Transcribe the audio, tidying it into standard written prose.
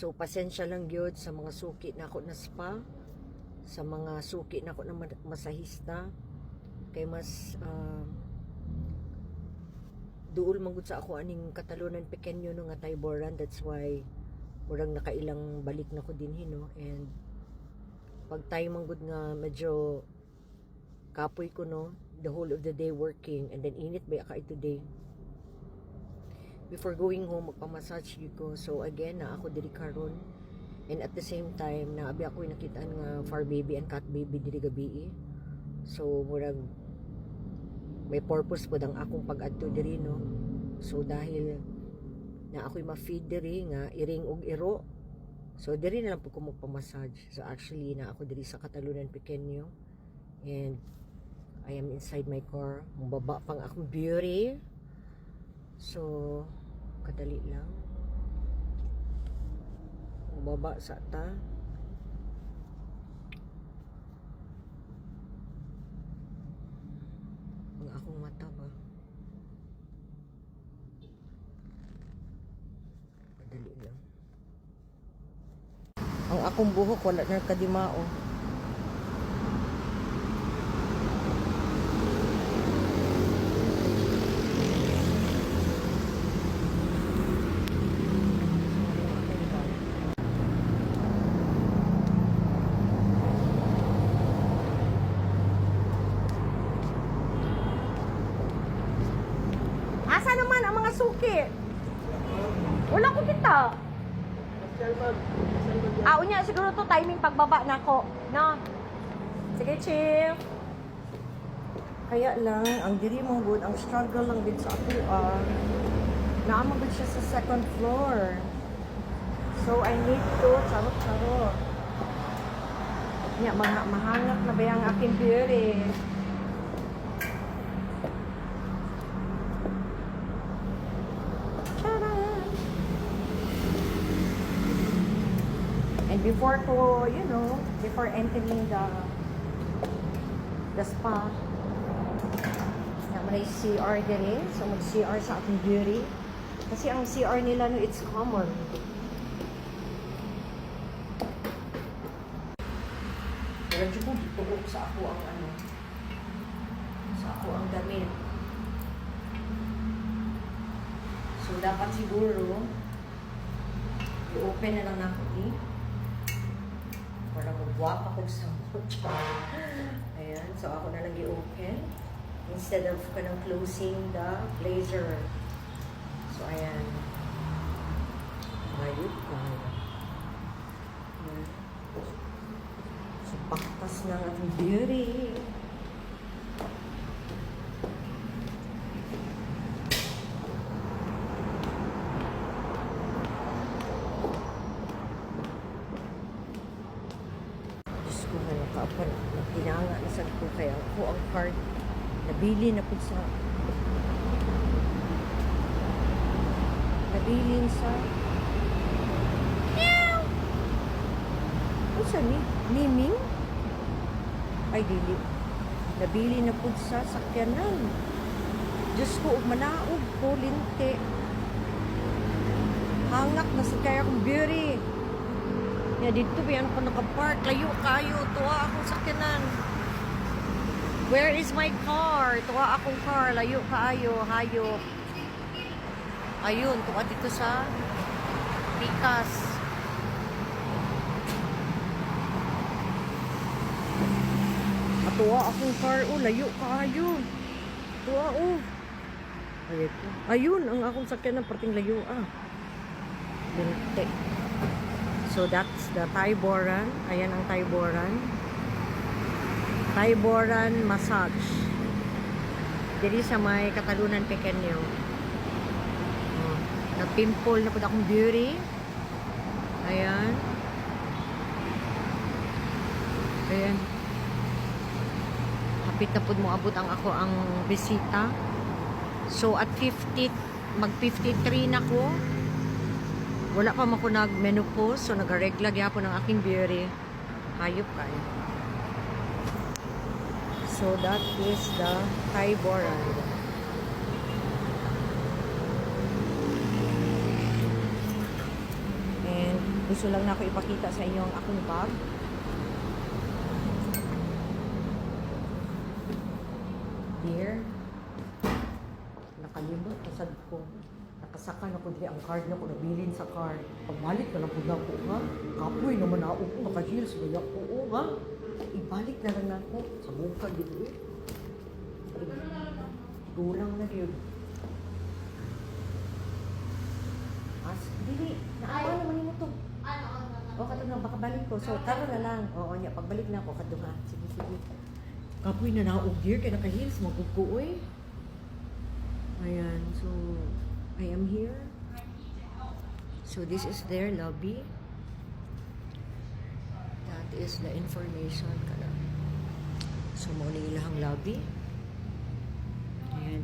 So pasensya lang gyud sa mga suki na ako na spa, sa mga suki na ako na masahista, kay mas duol man gud sa ako aning katalunan pekenyo no nga Tayboran. That's why murang nakailang balik na ko din no. And pag tayo man gud nga medyo kapoy ko no, the whole of the day working, and then init ba ka today, before going home magpa-massage ko. So again na ako diri karon, and at the same time na abi ako nakitaan nga fur baby and cat baby diri gabi. So murag may purpose po ang akong pag-adto diri no. So dahil na ako'y ma-feed diri nga iring og iro, so diri na lang po ko magpa-massage. So actually na ako diri sa Katalunan Pequeño, and I am inside my car. Mababa pang akong beauty. So kadali lang mababa sa ta. Ang akong mata ba kadali lang. Ang akong buhok wala na kadimao. Asa naman ang mga suki? Wala ko kita. Unya siguro to timing pagbaba na ako, no? Sige, chief. Kaya lang, ang diri mo good, ang struggle lang din sa ako, naamagod siya sa second floor. So, I need to, charot-charot. Mahangak na ba yung aking beauty? And before ko, you know, before entering the spa, may CR din. So mag-CR sa ating beauty. Kasi ang CR nila, no, it's common. Pero dito ko dito sa ako ang ano, sa ako ang damit. So dapat siguro i-open na lang natin para magwapa ko sa mocha. Ayan, so ako na lang i-open instead of kanang closing the blazer. So ayan, mayroon ko. Ayan. So paktas ng ating beauty. Tinanga na sa ko kaya ako ang card nabili na po sa nabilin sa ano sa Miming ay dili nabili na po sa sakyanan. Diyos ko, manaog ko linte hangak na sa kaya akong beauty. Ya dito biyan ko nakapark, layo kayo, tuwa akong sakyanan. Where is my car? Tuwa akong car, layo kayo, hayop. Ayun, tuwa dito sa Pikas. Tuwa akong car, layo kayo. Tuwa ayun, ang akong sakyanan parting layo Binte. So that's the Tayboran. Ayan ang Tayboran. Tayboran massage. Diri sa may Katalunan Pequeño. Nag-pimple na po akong beauty. Ayan. Ayan. Hapit na po mo abot ang ako ang bisita. So at 50, mag-53 na ko. Wala pa ako nag-menopause, so nag-regla gyapon ang aking beauty. Hayop kayo. So that is the Tayboran. And Gusto lang na ako ipakita sa inyo ang akong bag. Here. Nakalimot, kasad ko. Nakasaka na ko dili ang card na ko, nabilin sa card. Pagbalik na lang po na ako, ha? Kapoy naman ako, naka-heels na ako, ha? Ibalik na lang ako sa buka dito. Gulang na yun. As, dili, naawa naman yung ito. O, kato na, baka balik ko. So, taro na lang. Oo, niya, pagbalik na ako, kato nga. Sige, sige. Kapoy na naog dear, kaya naka-heels, magkukuoy. Ayan, so, I am here. So, this is their lobby. That is the information. So, muna ilahang lobby. Ayan.